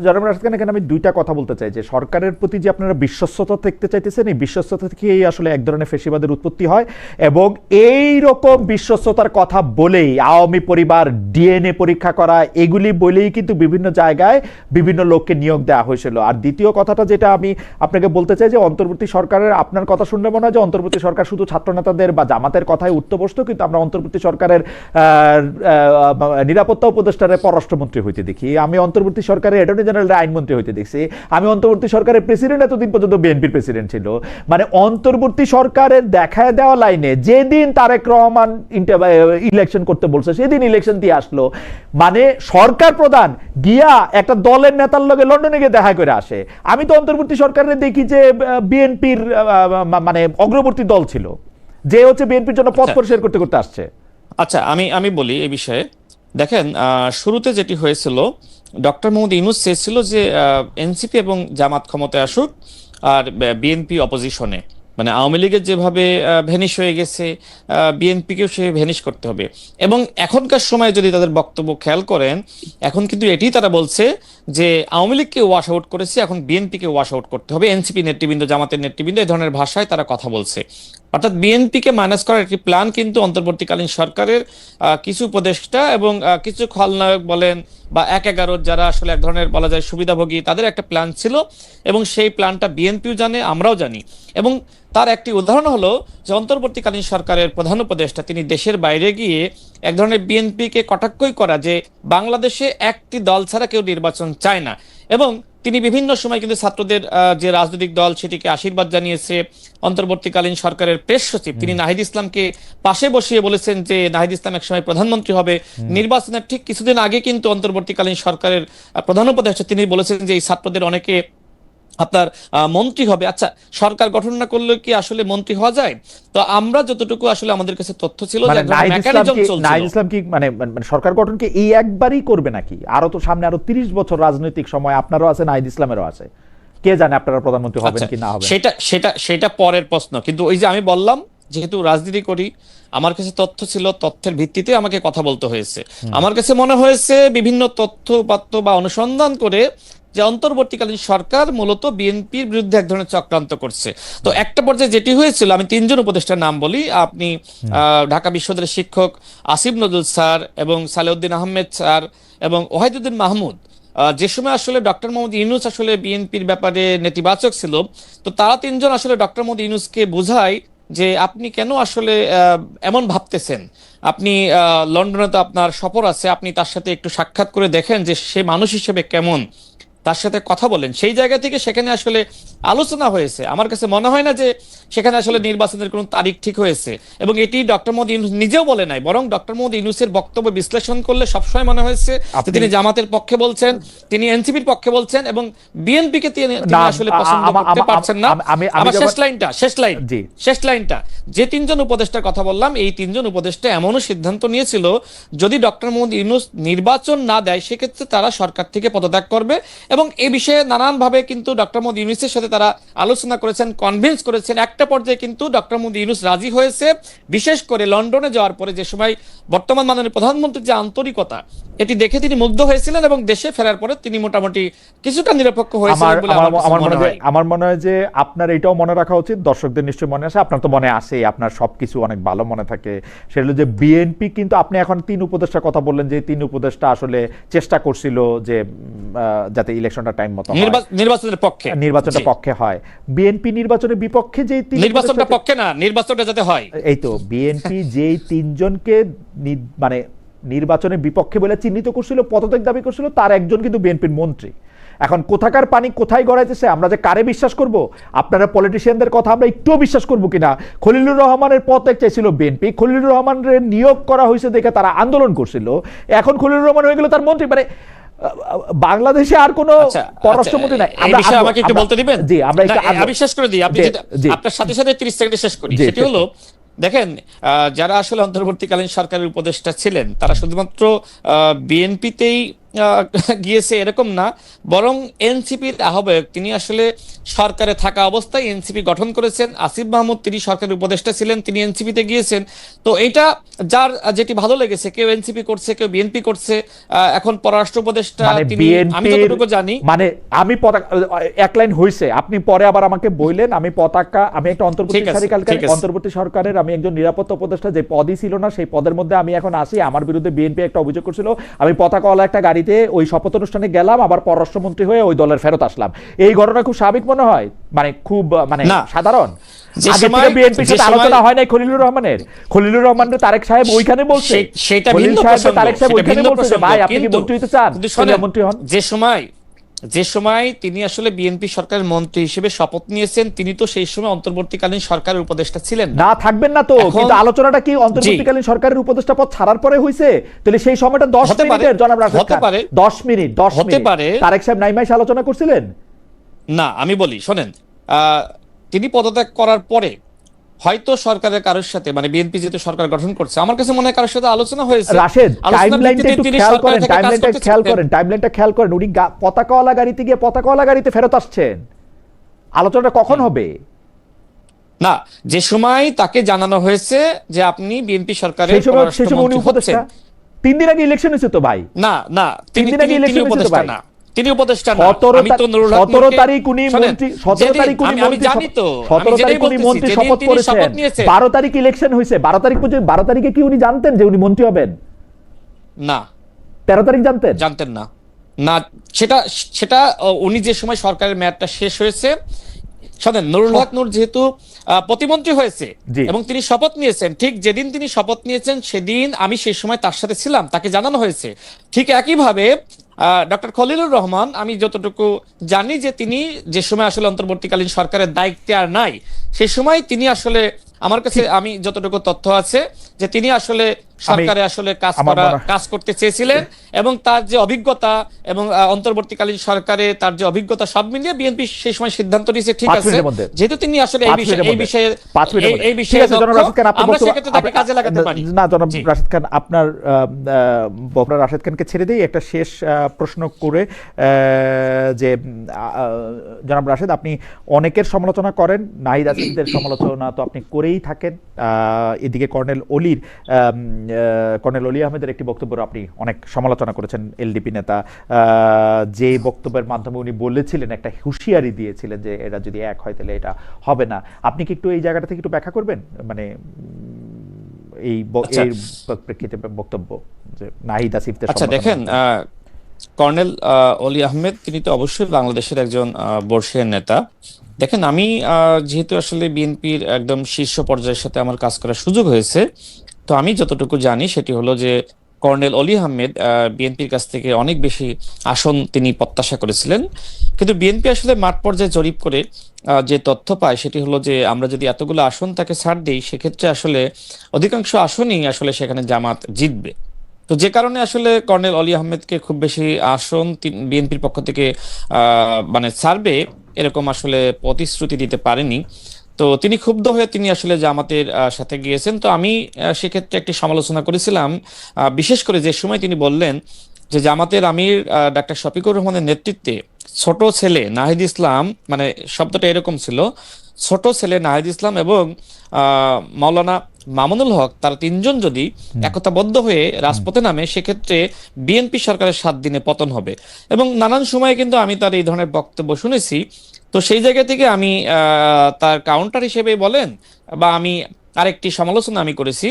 জনাব রাশেদ খান, এখানে আমি দুইটা কথা বলতে চাই, যে সরকারের প্রতি যে আপনারা বিশ্বস্ততা দেখতে চাইতেছেন, এই বিশ্বস্ততা থেকেই আসলে এক ধরনের ফ্যাসিবাদের উৎপত্তি হয়, এবং এই রকম বিশ্বস্ততার কথা বলেই আওয়ামী পরিবার ডিএনএ পরীক্ষা করা এগুলি বলেই কিন্তু বিভিন্ন জায়গায় বিভিন্ন লোককে নিয়োগ দেওয়া হয়েছিল। আর দ্বিতীয় কথাটা যেটা আমি আপনাকে বলতে চাই, যে অন্তর্বর্তী সরকারের, আপনার কথা শুনলে মনে হয় যে অন্তর্বর্তী সরকার শুধু ছাত্রনেতাদের বা জামাতের কথায় উঠতে বসতো, কিন্তু আমরা অন্তর্বর্তী সরকারের নিরাপত্তা উপদেষ্টারে পররাষ্ট্রমন্ত্রী হইতে দেখি, আমি অন্তর্বর্তী সরকারের অ্যাটর্নি জেনারেলের আইনমন্ত্রী হইতে দেখছি, আমি অন্তর্বর্তী সরকারের প্রেসিডেন্ট এতদিন পর্যন্ত বিএনপির প্রেসিডেন্ট ছিল। মানে অন্তর্বর্তী সরকারের দেখায় দেওয়া লাইনে যেদিন তারেক রহমান ইলেকশন করতে বলছে সেদিন ইলেকশন দিয়ে আসলো। মানে সরকার প্রধান গিয়া একটা দলের নেতার লগে লন্ডনে গিয়ে দেখা করে আসে। আমি তো অন্তর্বর্তী সরকারে দেখি যে বিএনপির মানে অগ্রবর্তী দল ছিল, যে হচ্ছে বিএনপির জন্য পথ পরিষ্কার করতে করতে আসছে। আচ্ছা, আমি বলি এই বিষয়ে। দেখেন, শুরুতে যেটি হয়েছিল, ডক্টর মোহাম্মদ ইউনূস চেয়েছিল যে এনসিপি এবং জামাত ক্ষমতায় আসুক আর বিএনপি অপোজিশনে, মানে আওয়ামী লীগের যেভাবে ভ্যানিশ হয়ে গেছে বিএনপিকেও সে ভ্যানিশ করতে হবে। এবং এখনকার সময় যদি তাদের বক্তব্য খেয়াল করেন, এখন কিন্তু এটি তারা বলছে যে আওয়ামী লীগকে ওয়াশ আউট করেছে, এখন বিএনপিকে ওয়াশ আউট করতে হবে, এনসিপি নেতৃবৃন্দ, জামাতের নেতৃবৃন্দ এই ধরনের ভাষায় তারা কথা বলছে। অর্থাৎ বিএনপিকে মাইনাস করার একটি প্ল্যান কিন্তু অন্তর্বর্তীকালীন সরকারের কিছু উপদেষ্টা এবং কিছু খলনায়ক বলেন বা ১/১১ যারা আসলে এক ধরনের বলা যায় সুবিধাভোগী, তাদের একটা প্ল্যান ছিল, এবং সেই প্ল্যানটা বিএনপিও জানে, আমরাও জানি। এবং তার একটি উদাহরণ হলো যে অন্তর্বর্তীকালীন সরকারের প্রধান উপদেষ্টা তিনি দেশের বাইরে গিয়ে এক ধরনের বিএনপিকে কটাক্ষই করা যে বাংলাদেশে একটি দল ছাড়া কেউ নির্বাচন চায় না, এবং তিনি বিভিন্ন সময় কিন্তু ছাত্রদের যে রাজনৈতিক দল সেটিকে আশীর্বাদ জানিয়েছে। অন্তর্বর্তীকালীন সরকারের প্রেস সচিব তিনি নাহিদ ইসলামকে পাশে বসিয়ে বলেছেন যে নাহিদ ইসলাম একসময় প্রধানমন্ত্রী হবে। নির্বাচনের ঠিক কিছুদিন আগে কিন্তু অন্তর্বর্তীকালীন সরকারের প্রধান উপদেষ্টা তিনি বলেছেন যে এই ছাত্রদের অনেকে আপনার মন্ত্রী হবে। আচ্ছা, সরকার গঠন না করলে কি আসলে মন্ত্রী হওয়া যায়? তো আমরা যতটুকু আসলে আমাদের কাছে তথ্য ছিল যে নাহিদ ইসলাম কি মানে সরকার গঠন কি এই একবারই করবে নাকি? আরো তো সামনে আরো 30 বছর রাজনৈতিক সময় আপনারও আছে, নাহিদ ইসলামেরও আছে, কে জানে আপনারা প্রধানমন্ত্রী হবেন কি না হবেন। সেটা পরের প্রশ্ন। কিন্তু ওই যে আমি বললাম, যেহেতু রাজনীতি করি, আমার কাছে তথ্য ছিল, তথ্যের ভিত্তিতে আমাকে কথা বলতে হয়েছে। আমার কাছে মনে হয়েছে বিভিন্ন তথ্য উপাত্ত বা অনুসন্ধান করে যে অন্তর্বর্তীকালীন সরকার মূলত বিএনপির বিরুদ্ধে এক ধরনের চক্রান্ত করছে। তো একটা পর্যায়ে যেটি হয়েছিল, আমি 3 জন উপদেষ্টার নাম বলি। আপনি ঢাকা বিশ্ববিদ্যালয়ের শিক্ষক আসিফ নজরুল স্যার এবং সালেউদ্দিন আহমেদ স্যার এবং ওয়াহিদুদ্দিন মাহমুদ, যে সময় আসলে ডক্টর মোহাম্মদ ইউনূস আসলে বিএনপির ব্যাপারে নেতিবাচক ছিল, তো তারা 3 জন আসলে ডক্টর মোহাম্মদ ইউনূসকে বোঝায় যে আপনি কেন আসলে এমন ভাবতেছেন, আপনি লন্ডনে তো আপনার সফর আছে, আপনি তার সাথে একটু সাক্ষাৎ করে দেখেন যে সে মানুষ হিসেবে কেমন, তার সাথে কথা বলেন। সেই জায়গা থেকে সেখানে আসলে আলোচনা হয়েছে। আমার কাছে মনে হয় না যে সেখানে আসলে নির্বাচনের কোনো তারিখ ঠিক হয়েছে, এবং এটি ডক্টর মোহাম্মদ ইউনূস নিজেও বলে নাই, বরং ডক্টর মোহাম্মদ ইউনূসের বক্তব্য বিশ্লেষণ করলে সবসময় মনে হয়েছে তিনি জামাতের পক্ষে বলছেন, তিনি এনসিপির পক্ষে বলছেন, এবং বিএনপিকে তিনি আসলে পছন্দ করতে পারছেন না। আমার শেষ লাইনটা যে 3 জন উপদেষ্টার কথা বললাম, এই 3 জন উপদেষ্টা এমনও সিদ্ধান্ত নিয়েছিল যদি ডক্টর মোহাম্মদ ইউনূস নির্বাচন না দেয় সেক্ষেত্রে তারা সরকার থেকে পদত্যাগ করবে। এবং এই বিষয়ে নানানভাবে কিন্তু ডক্টর মোহাম্মদ ইউনূসের সাথে তারা আলোচনা করেছেন, কনভিন্স করেছেন। একটা পর্যায়ে কিন্তু ডক্টর মোহাম্মদ ইউনূস রাজি হয়েছে, বিশেষ করে লন্ডনে যাওয়ার পরে যে সময় বর্তমান মাননীয় প্রধানমন্ত্রীর যে আন্তরিকতা, এটি দেখে তিনি মুগ্ধ হয়েছিলেন, এবং দেশে ফেরার পরে তিনি মোটামুটি কিছুটা নিরপেক্ষ হয়েছিলেন বলে আমার মনে হয়। যে আপনার এটাও মনে রাখা উচিত, দর্শকদের নিশ্চয়ই মনে আছে, আপনার তো মনে আছে, আপনার সবকিছু অনেক ভালো মনে থাকে, সেটা হলো যে বিএনপি কিন্তু, আপনি এখন 3 উপদেষ্টার কথা বললেন, যে 3 উপদেষ্টা আসলে চেষ্টা করছিল যে যাতে ইলেকশনটা টাইম মতো নির্বাচনটা পক্ষে হয়। বিএনপি নির্বাচনের বিপক্ষে যে নির্বাচনটা পক্ষে না, নির্বাচনটা যাতে হয়, এই তো বিএনপি যেই 3 জনকে মানে নির্বাচনের বিপক্ষে বলে চিহ্নিত করছিল, পদত্যাগ দাবি করছিল, তার একজন কিন্তু বিএনপির মন্ত্রী। এখন কোথাকার পানি কোথায় গড়াইতেছে, আমরা যে কারে বিশ্বাস করব? আপনারা পলিটিশিয়ানদের কথা আমরা একটুও বিশ্বাস করবো কিনা? খলিলুর রহমানের পদত্যাগ চাইছিল বিএনপি, খলিলুর রহমানের নিয়োগ করা হয়েছে দেখে তারা আন্দোলন করছিল, এখন খলিলুর রহমান হয়ে গেল তার মন্ত্রী। মানে বাংলাদেশে আর কোন পররাষ্ট্রমন্ত্রী নাই। আমাকে একটু বলতে দিবেন? জি, আমি শেষ করে দিই, আপনি আপনার সাথে সাথে 30 সেকেন্ডে শেষ করি। সেটি হলো, দেখেন, যারা আসলে অন্তর্বর্তীকালীন সরকারের উপদেষ্টা ছিলেন তারা শুধুমাত্র বিএনপিতেই গিয়েছে এরকম না, বরং এনসিপির আহ্বায়ক তিনি আসলে সরকারে থাকা অবস্থায় এনসিপি গঠন করেছেন। আসিফ মাহমুদ তিনি সরকারের উপদেষ্টা ছিলেন, তিনি এনসিপিতে গিয়েছেন। তো এটা যার যেটি ভালো লেগেছে, কেউ এনসিপি করছে, কেউ বিএনপি করছে। এখন পররাষ্ট্র উপদেষ্টা মানে তিনি, আমি যতটুকু জানি, মানে আমি পতাকা এক লাইন হইছে, আপনি পরে আবার আমাকে বললেন আমি পতাকা, আমি একটা অন্তর্বর্তী সরকারের আমি একজন নিরাপত্তা উপদেষ্টা, যে পদই ছিল না সেই পদের মধ্যে আমি এখন আসি। আমার বিরুদ্ধে বিএনপি একটা অভিযোগ করছিল, আমি পতাকাওয়ালা একটা গাড়িতে ওই শপথ অনুষ্ঠানে গেলাম, আবার পররাষ্ট্রমন্ত্রী হয়ে ওই দলের ফেরত আসলাম। এই ঘটনা খুব স্বাভাবিক মনে হয়, মানে খুব মানে সাধারণ। আগে থেকে বিএনপির সাথে আলোচনা হয় নাই খলিলুর রহমানের তারেক সাহেব ওইখানে বলছে, সেটা খলিল ভিন্ন সাহেব প্রসঙ্গ, তারেক সাহেব সেটা ওইখানে ভিন্ন বলছে যে প্রসঙ্গ। ভাই আপনি কি কিন্তু মন্ত্রী হতে চান, শোনেন, মন্ত্রী হন। যে সময় তিনি আসলে বিএনপি সরকারের মন্ত্রী হিসেবে শপথ নিয়েছেন, তিনি তো সেই সময় অন্তর্বর্তীকালীন সরকারের উপদেষ্টা ছিলেন না, থাকবেন না তো। এখন- কিন্তু আলোচনাটা কি অন্তর্বর্তীকালীন সরকারের উপদেষ্টা পদ ছাড়ার পরে হইছে? তাহলে সেই সময়টা 10 হতে পারে, মিনিটের জনাব রাশেদ হতে খান, পারে, 10 মিনিট হতে পারে। তারেক সাহেব নাইমাইশ আলোচনা করছিলেন না। আমি বলি শোনেন, তিনি পদত্যাগ করার পরে হয়তো সরকারের কারোর সাথে, মানে বিএনপি যেহেতু সরকার গঠন করছে, আমার কাছে মনে হয় কারোর সাথে আলোচনা হয়েছে। রাশেদ, আলোচনার টাইমলাইনটা ভিত্তিতে একটু তিনি খেয়াল সরকারের করেন, থেকে কাজ করতে চেয়েছেন। টাইমলাইনটা খেয়াল করেন। উনি পতাকাওয়ালা গাড়িতে গিয়ে পতাকাওয়ালা গাড়িতে ফেরত আসছেন। আলোচনাটা কখন হবে? না, যে সময় তাকে জানানো হয়েছে যে আপনি বিএনপি সরকারের সেই সময় উনি পররাষ্ট্রমন্ত্রী উপদেষ্টা। হচ্ছেন। 3 দিন আগে ইলেকশন হয়েছে তো ভাই। না না, তিনি দিন আগে election হয়েছে তো উপদেষ্টা ভাই। না, তিনি উপদেষ্টা না। 17 আমি তো নুরুল হক 17 নূরকে- তারিখ উনি শোনেন, মন্ত্রী, 17 যেদিন- তারিখ উনি আমি মন্ত্রী জানি তো, 17 আমি তারিখ যেটাই উনি বলতেছি, মন্ত্রী যেদিন শপথ তিনি করেছেন, শপথ নিয়েছেন। 12 তারিখ ইলেকশন হয়েছে। 12 তারিখ পর্যন্ত, 12 তারিখে কি উনি জানতেন যে উনি মন্ত্রী হবেন? না, 13 তারিখ জানতেন? জানতেন না। না, সেটা সেটা উনি যে সময় সরকারের মেয়াদটা শেষ হয়েছে, শোনেন, নুরুল হক নূর যেহেতু প্রতিমন্ত্রী হয়েছে জি। এবং তিনি শপথ নিয়েছেন, ঠিক যেদিন তিনি শপথ নিয়েছেন সেদিন আমি সেই সময় তার সাথে ছিলাম, তাকে জানানো হয়েছে। ঠিক একইভাবে ডক্টর খলিলুর রহমান, আমি যতটুকু জানি যে তিনি যে সময় আসলে অন্তর্বর্তীকালীন সরকারের দায়িত্বে আর নাই, সেই সময় তিনি আসলে, আমার কাছে আমি যতটুকু তথ্য আছে যে তিনি আসলে সরকারে আসলে কাজ করতে চেয়েছিলেন, এবং তার যে অভিজ্ঞতা এবং অন্তর্বর্তীকালীন সরকারে তার যে অভিজ্ঞতা সব মিলিয়ে বিএনপি সেই সময় সিদ্ধান্ত নিয়েছে, ঠিক আছে, যেহেতু তিনি আসলে এই বিষয়ে আমরা সেক্ষেত্রে তাকে কাজে লাগাতে পারি। না, জনাব রাশেদ খান, আপনার রাশেদ খানকে ছেড়ে দিই একটা শেষ প্রশ্ন করে, যে জনাব রাশেদ, আপনি অনেকের সমালোচনা করেন, নাহিদ আসিফদের সমালোচনা তো আপনি করেই থাকেন। এদিকে কর্নেল অলি আহমেদের একটি বক্তব্য আপনি অনেক সমালোচনা করেছেন, এলডিপি নেতা, যে বক্তব্যের মাধ্যমে উনি বলেছিলেন, একটা হুঁশিয়ারি দিয়েছিলেন যে এরা যদি এক হয় তাহলে এটা হবে না। আপনি কি একটু এই জায়গাটা থেকে একটু ব্যাখ্যা করবেন, মানে এই প্রেক্ষিতে বক্তব্য যে নাহিদ আসিফদের? আচ্ছা, দেখেন, কর্নেল অলি আহমেদ তিনি তো অবশ্যই বাংলাদেশের একজন বর্ষীয় নেতা। দেখেন, আমি যেহেতু আসলে বিএনপির একদম শীর্ষ পর্যায়ের সাথে আমার কাজ করার সুযোগ হয়েছে, তো আমি যতটুকু জানি সেটি হলো যে কর্নেল অলি আহমেদ বিএনপির কাছ থেকে অনেক বেশি আসন তিনি প্রত্যাশা করেছিলেন। কিন্তু বিএনপি আসলে মাঠ পর্যায়ে জরিপ করে যে তথ্য পায় সেটি হলো যে আমরা যদি এতগুলো আসন তাকে ছাড় দিই, সেক্ষেত্রে আসলে অধিকাংশ আসনই আসলে সেখানে জামাত জিতবে। তো যে কারণে আসলে কর্নেল অলি আহমেদকে খুব বেশি আসন বিএনপির পক্ষ থেকে মানে ছাড়বে এরকম আসলে প্রতিশ্রুতি দিতে পারেনি। তো তিনি ক্ষুব্ধ হয়ে তিনি আসলে জামাতের সাথে গিয়েছেন। তো আমি সেক্ষেত্রে একটি সমালোচনা করেছিলাম, বিশেষ করে যে সময় তিনি বললেন যে জামাতের আমির ডাক্তার শফিকুর রহমানের নেতৃত্বে ছোট ছেলে নাহিদ ইসলাম, মানে শব্দটা এরকম ছিল, ছোট ছেলে নাহিদ ইসলাম এবং মাওলানা মামুনুল হক, তারা তিনজন যদি একতাবদ্ধ হয়ে রাজপথে নামে, সেক্ষেত্রে বিএনপি সরকারের 7 দিনে পতন হবে। এবং নানান সময়ে কিন্তু আমি তার এই ধরনের বক্তব্য শুনেছি। তো সেই জায়গা থেকে আমি তার কাউন্টার হিসেবে বলেন বা আমি আরেকটি সমালোচনা আমি করেছি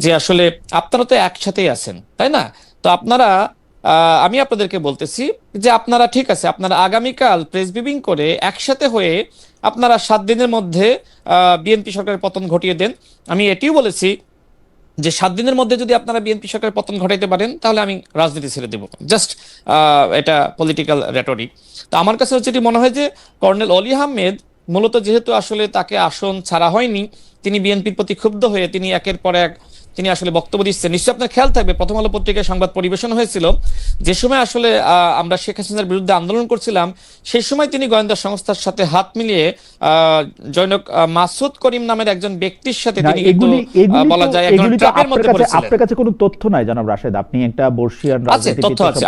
যে আসলে আপনারা তো একসাথেই আছেন, তাই না? তো আপনারা, আমি আপনাদেরকে বলতেছি যে আপনারা, ঠিক আছে, আপনারা আগামীকাল প্রেস ব্রিফিং করে একসাথে হয়ে আপনারা 7 দিনের মধ্যে বিএনপি সরকারের পতন ঘটিয়ে দেন। আমি এটিও বলেছি যে 7 দিনের মধ্যে যদি আপনারা বিএনপি সরকারের পতন ঘটাইতে পারেন তাহলে আমি রাজনীতি ছেড়ে দেব। জাস্ট এটা পলিটিক্যাল রেটরিক। তো আমার কাছে যেটি মনে হয় যে কর্নেল অলি আহমেদ মূলত, যেহেতু আসলে তাকে আসন ছাড়া হয়নি, তিনি বিএনপির প্রতি ক্ষুব্ধ হয়ে তিনি একের পর এক তিনি আসলে বক্তব্য দিচ্ছেন। নিশ্চয়ই আপনার খেয়াল থাকবে প্রথম আলো পত্রিকায় সংবাদ পরিবেশন হয়েছিল, যে সময় আসলে আমরা শেখ হাসিনার বিরুদ্ধে আন্দোলন করছিলাম, সেই সময় তিনি গোয়েন্দা সংস্থার সাথে হাত মিলিয়ে জনক মাসুদ করিম নামের একজন ব্যক্তির সাথে না, তিনি কিন্তু বলা যায় একজন এগুলি তো ট্র্যাপের মধ্যে পড়েছিলেন। আপনার কাছে কোনো তথ্য নাই জনাব রাশেদ, আপনি একটা বর্ষিয়ান আছে, রাজনীতিবিদ তথ্য আছে,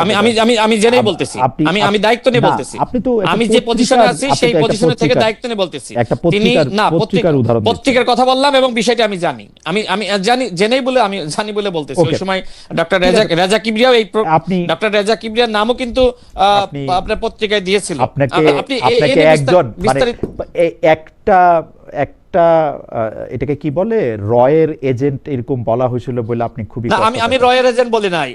আমি জেনেই বলতেছি, আমি দায়িত্ব নিয়ে না, বলতেছি, আপনি তো একটা আমি যে পজিশনে পত্রিকার- আছি আপনি সেই তো একটা পজিশনে থেকে পত্রিকার- দায়িত্ব নিয়ে বলতেছি। একটা তিনি পত্রিকার উদাহরণ দিচ্ছেন। পত্রিকার কথা বললাম এবং বিষয়টি আমি জানি, আমি জেনেই বলে আমি জানি বলে বলতেছি। ওই Okay. সময় ডক্টর ঠিক আছে। রেজা কিবরিয়াও ডক্টর রেজা কিবরিয়ার নামও কিন্তু আপনার পত্রিকায় দিয়েছিল। আপনাকে আপনি আপনাকে একজন মানে বিস্তারিত একটা এটাকে কি বলে রয়ের এজেন্ট এরকম বলা হয়েছিল বলে আপনি খুবই না, কষ্ট আমি পাচ্ছেন। রয়্যাল এজেন্ট বলি নাই,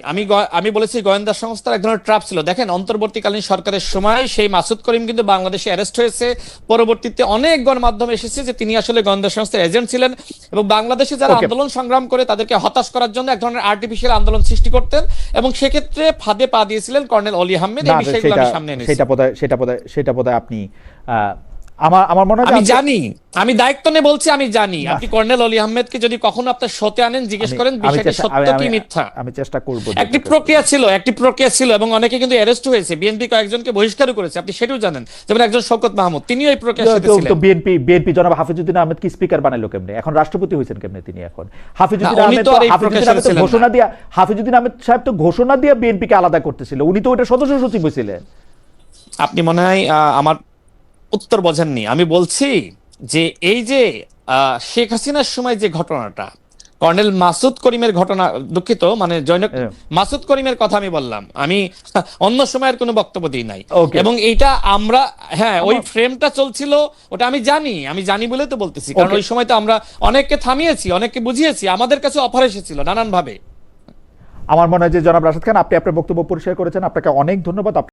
আমি বলেছি গোয়েন্দা সংস্থার এক ধরনের ট্র্যাপ ছিল। দেখেন, অন্তর্বর্তীকালীন সরকারের সময় সেই মাসুদ করিম কিন্তু বাংলাদেশে অ্যারেস্ট হয়েছে, পরবর্তীতে অনেক গণমাধ্যম এসেছে যে তিনি আসলে গোয়েন্দা সংস্থার এজেন্ট ছিলেন এবং বাংলাদেশে যারা Okay. আন্দোলন সংগ্রাম করে তাদেরকে হতাশ করার জন্য এক ধরনের আর্টিফিশিয়াল আন্দোলন সৃষ্টি করতেন এবং সেক্ষেত্রে ফাঁদে পা দিয়েছিলেন কর্নেল অলি আহমেদ। এই না, বিষয়গুলো আমি সামনে এনেছি। সেটা বোধহয় আপনি আমার মনে হয় যে আমি আপনি- জানি, আমি দায়িত্ব নিয়ে বলছি, আমি জানি। আপনি কর্নেল অলি আহমেদকে যদি কখনো আপনার শোতে আনেন, জিজ্ঞেস করেন বিষয়টি সত্য কি মিথ্যা। আমি চেষ্টা করব। একটি প্রক্রিয়া ছিল এবং অনেকে কিন্তু অ্যারেস্ট হয়েছে, বিএনপি কয়েকজনকে বহিষ্কারও করেছে, আপনি সেটাও জানেন। যেমন একজন শওকত মাহমুদ, তিনিও এই প্রক্রিয়ার সাথে ছিলেন। তো বিএনপি জনাব হাফিজউদ্দিন আহমেদ কি স্পিকার বানাইলো কেমনে? এখন রাষ্ট্রপতি হয়েছেন কেমনে তিনি? এখন হাফিজউদ্দিন না, উনি আহমেদ তো আর এই হাফিজউদ্দিন প্রক্রিয়ার আহমেদ সাথে ছিলেন ঘোষণা দিয়া হাফিজউদ্দিন আহমেদ সাহেব তো ঘোষণা দিয়ে বিএনপিকে আলাদা করতেছিল, উনি তো ওইটা সদস্য সচিব হয়েছিলেন। আপনি মনে হয় আমার উত্তর বোঝেননি। আমি বলছি যে এই যে শেখ হাসিনার সময় যে ঘটনাটা, কর্নেল মাসুদ করিমের ঘটনা, দুঃখিত মানে জনক মাসুদ করিমের কথা আমি বললাম, আমি অন্য সময়ের কোনো বক্তব্য দিই নাই। Okay. এবং এইটা আমরা ওই ফ্রেমটা চলছিল, ওটা আমি জানি বলে তো বলতেছি, কারণ Okay. ওই সময় তো আমরা অনেককে থামিয়েছি, অনেককে বুঝিয়েছি, আমাদের কাছে অফার এসেছিল নানান ভাবে। আমার মনে হয় যে জনাব রাশেদ খান, আপনি আপনার বক্তব্য পরিষ্কার করেছেন, আপনাকে অনেক ধন্যবাদ।